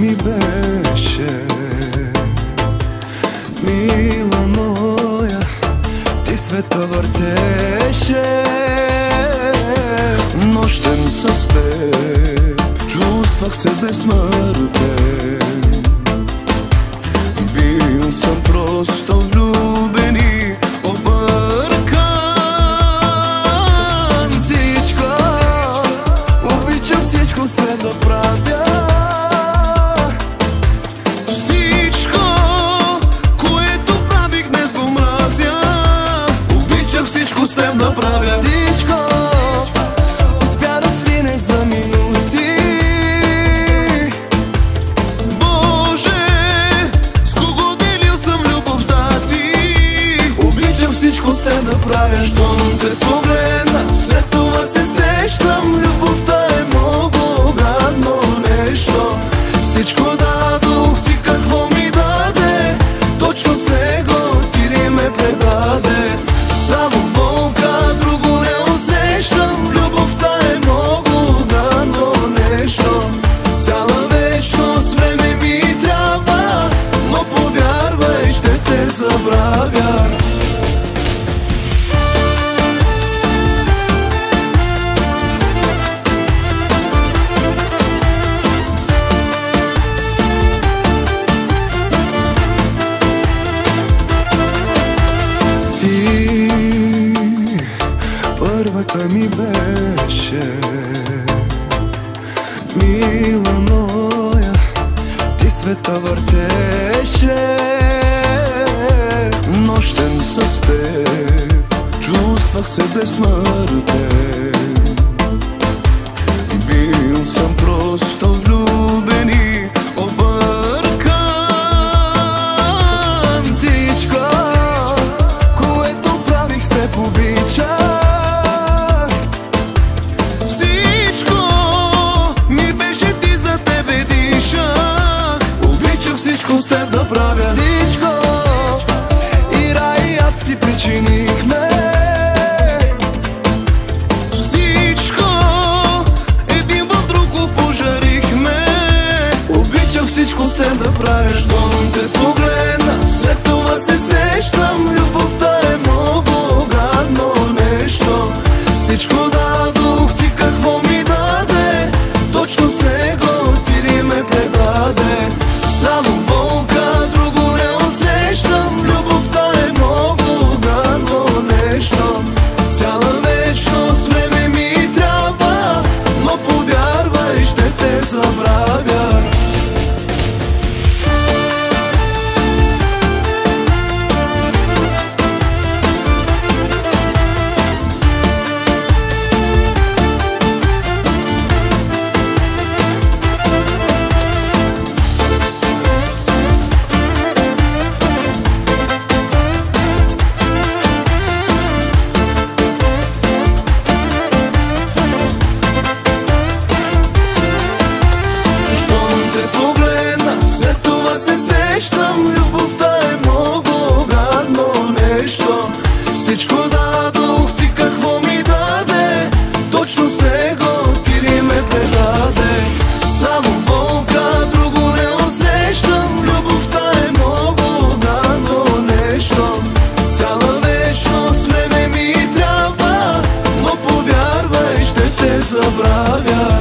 ми беше. Мила моя, ти света въртеше. Нощем с теб чувствах се безсмъртен. Бил съм просто влюбен и объркан. Всичко, обичам всичко с теб да правя. Всичко, което правих днес го мразя. Обичам всичко с теб да правя. Всичко, успя да свинеш за минути. Боже, с кого делил съм любовта ти. Обичам всичко с теб да правя. Щом те погледна, след това се сещам. Любовта е много гадно нещо. Всичко дадох ти, какво ми даде. Точно с него ти ли ме предаде. Само болка, друго не усещам. Любовта е много гадно нещо. Цяла вечност време ми трябва, но повярвай, ще те забравя. Първата ми беше. Мила моя, ти света въртеше. Нощем с теб чувствах се безсмъртен. Бил съм просто влюбен и объркан. Всичко, което правих с теб обичах. Всичко с теб да правя. Всичко, и рай и ад си причинихме. Всичко, един в друго пожарихме. Обичах всичко с теб да правя. Щом те погледна, след това се сещам. Любовта е много гадно нещо. Всичко дадох ти, какво ми даде. Точно с него ти ли ме предаде. Само болка, друго не усещам. Любовта е много гадно нещо. Цяла вечност време ми трябва, но повярвай, ще те забравя. Любовта е много гадно нещо. Всичко дадох ти, какво ми даде. Точно с него ти ли ме предаде. Само болка, друго не усещам. Любовта е много гадно нещо. Цяла вечност време ми трябва, но повярвай, ще те забравя.